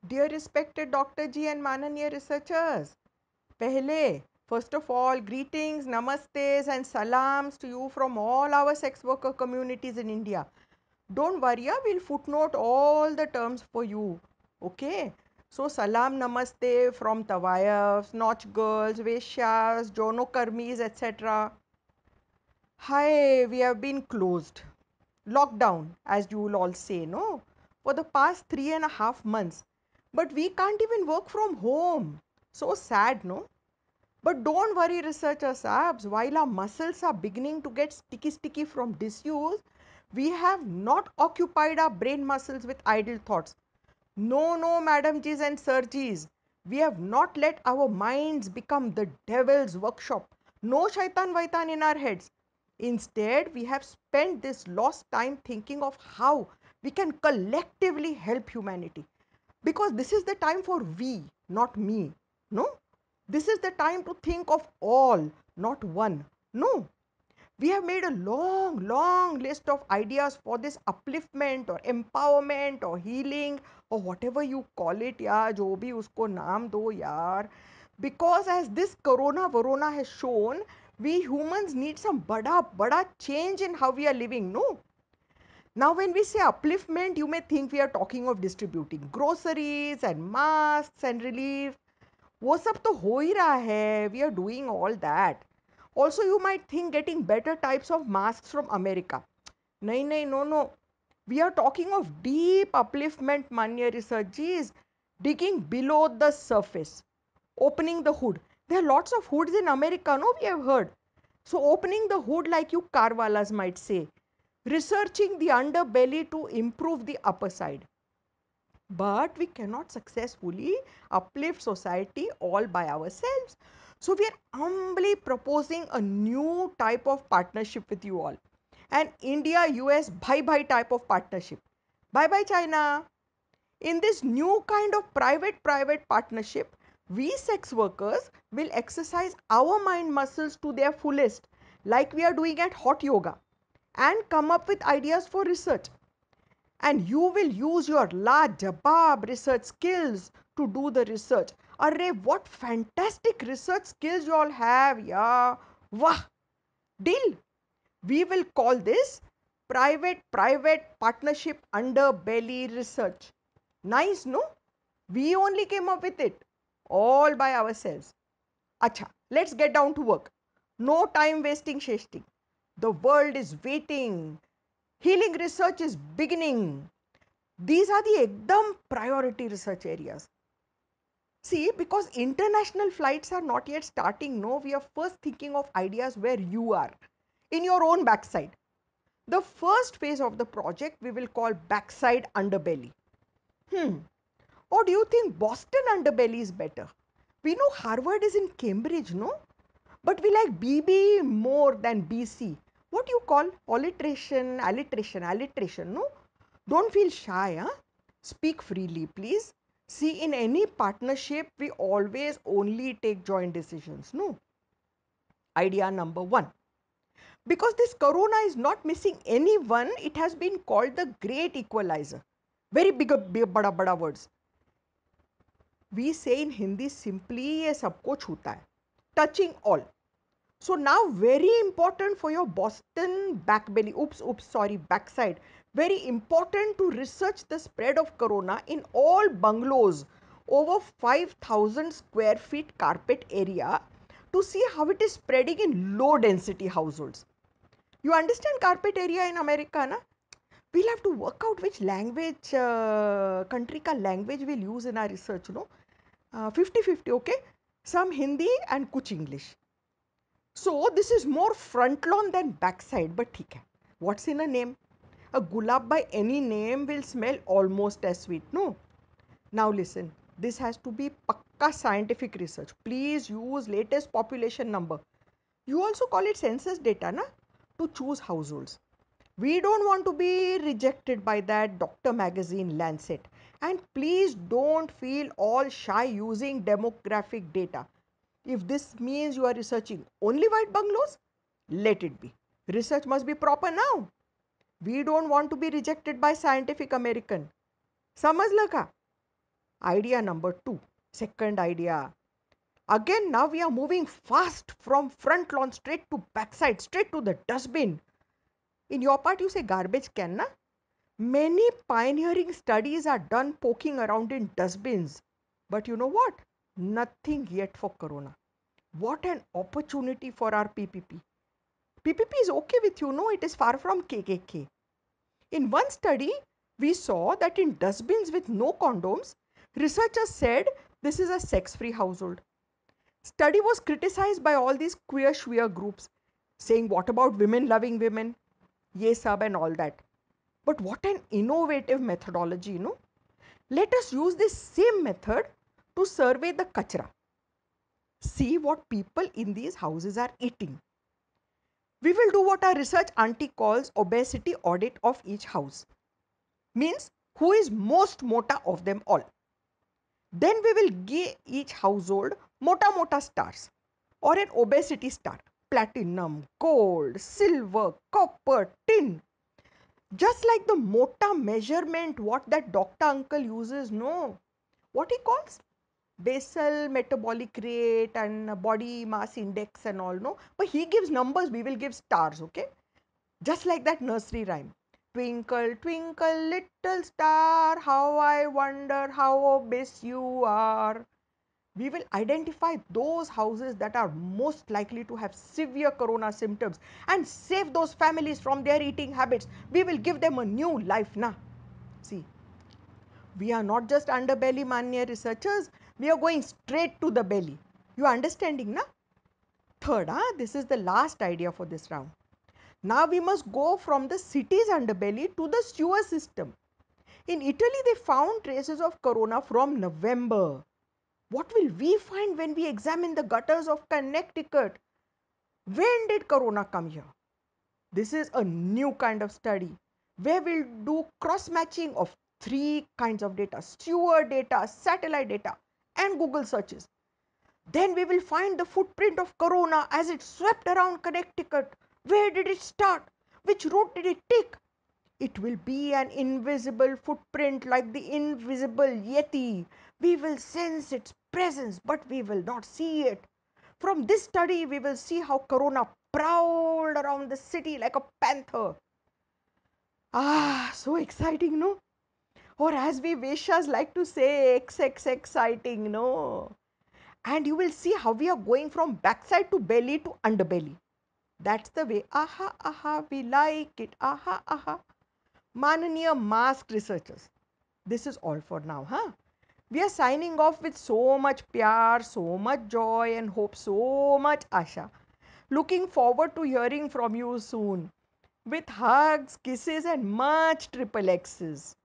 Dear respected Dr. G and Mananiya researchers, Pehle, first of all, greetings, namastes, and salams to you from all our sex worker communities in India. Don't worry, we'll footnote all the terms for you. Okay? So, salam namaste from Tawayafs, Notch girls, Veshyas, Jono Karmis, etc. Hi, we have been closed. Lockdown, as you will all say, no? For the past 3.5 months. But we can't even work from home. So sad, no? But don't worry, researchers, abs. While our muscles are beginning to get sticky from disuse, we have not occupied our brain muscles with idle thoughts. No, no, Madam G's and Sir G's. We have not let our minds become the devil's workshop. No shaitan vaitan in our heads. Instead, we have spent this lost time thinking of how we can collectively help humanity. Because this is the time for we, not me. No? This is the time to think of all, not one. No. We have made a long list of ideas for this upliftment or empowerment or healing or whatever you call it, yeah, jo bhi usko naam do, yaar. Because as this corona varona has shown, we humans need some bada change in how we are living, no? Now, when we say upliftment, you may think we are talking of distributing groceries and masks and relief. वो सब तो हो ही रहा है. We are doing all that. Also, you might think getting better types of masks from America. नहीं नहीं, no. We are talking of deep upliftment, Manya research. Geez, digging below the surface, opening the hood. There are lots of hoods in America, no, we have heard. So opening the hood, like you carwalas might say, researching the underbelly to improve the upper side. But we cannot successfully uplift society all by ourselves. So we are humbly proposing a new type of partnership with you all. An India US bye bye type of partnership. Bye bye China. In this new kind of private partnership, we sex workers will exercise our mind muscles to their fullest, like we are doing at hot yoga, and come up with ideas for research. And you will use your la jabab research skills to do the research. Arre, what fantastic research skills you all have, yeah. Wah, deal. We will call this private partnership underbelly research. Nice, no? We only came up with it all by ourselves. Acha, let's get down to work. No time wasting, Sheshti. The world is waiting. Healing research is beginning. These are the ekdam priority research areas. See, because international flights are not yet starting, no, we are first thinking of ideas where you are, in your own backside. The first phase of the project we will call backside underbelly. Or do you think Boston underbelly is better? We know Harvard is in Cambridge, no? But we like BB more than BC. What do you call alliteration, no? Don't feel shy, huh? Speak freely, please. See, in any partnership, we always only take joint decisions, no? Idea number one. Because this corona is not missing anyone, it has been called the great equalizer. Very big bada words. We say in Hindi simply ये सबको छूता है. Touching all. So now very important for your Boston back belly, sorry, backside. Very important to research the spread of corona in all bungalows over 5,000 square feet carpet area to see how it is spreading in low density households. You understand carpet area in America, na? We'll have to work out which language, country ka language we'll use in our research, no? 50-50, okay? Some Hindi and kuch English. So this is more front lawn than backside, but theek hai. What's in a name? A gulab by any name will smell almost as sweet, no? Now listen, this has to be pakka scientific research. Please use latest population number. You also call it census data, na? To choose households. We don't want to be rejected by that doctor magazine Lancet. And please don't feel all shy using demographic data. If this means you are researching only white bungalows, let it be. Research must be proper now. We don't want to be rejected by Scientific American. समझ लगा? Idea number two, second idea. Again, now we are moving fast from front lawn straight to backside, straight to the dustbin. In your part, you say garbage can, na? Many pioneering studies are done poking around in dustbins. But you know what? Nothing yet for Corona. What an opportunity for our PPP. PPP is okay with you, no? It is far from KKK. In one study, we saw that in dustbins with no condoms, researchers said this is a sex free household. Study was criticized by all these queer shweer groups, saying, what about women loving women? Ye sab and all that. But what an innovative methodology, you know. Let us use this same method to survey the kachra. See what people in these houses are eating. We will do what our research auntie calls obesity audit of each house. Means who is most mota of them all. Then we will give each household mota mota stars or an obesity star. Platinum, gold, silver, copper, tin. Just like the mota measurement, what that doctor uncle uses, no. What he calls? Basal metabolic rate and body mass index and all, no. But he gives numbers, we will give stars, okay? Just like that nursery rhyme. Twinkle, twinkle, little star, how I wonder how obese you are. We will identify those houses that are most likely to have severe corona symptoms and save those families from their eating habits. We will give them a new life, na. See, we are not just underbelly mania researchers, we are going straight to the belly. You are understanding, na? Third, this is the last idea for this round. Now we must go from the city's underbelly to the sewer system. In Italy, they found traces of corona from November. What will we find when we examine the gutters of Connecticut? When did corona come here? This is a new kind of study where we'll do cross matching of three kinds of data: sewer data, satellite data, and Google searches. Then we will find the footprint of corona as it swept around Connecticut. Where did it start? Which route did it take? It will be an invisible footprint like the invisible Yeti. We will sense its presence, but we will not see it. From this study, we will see how corona prowled around the city like a panther. Ah, so exciting, no? Or as we Vaishyas like to say, XX exciting, no? And you will see how we are going from backside to belly to underbelly. That's the way. Aha, aha, we like it. Aha, aha. Mananiya masked researchers. This is all for now, huh? We are signing off with so much pyar, so much joy, and hope, so much asha. Looking forward to hearing from you soon with hugs, kisses, and much triple X's.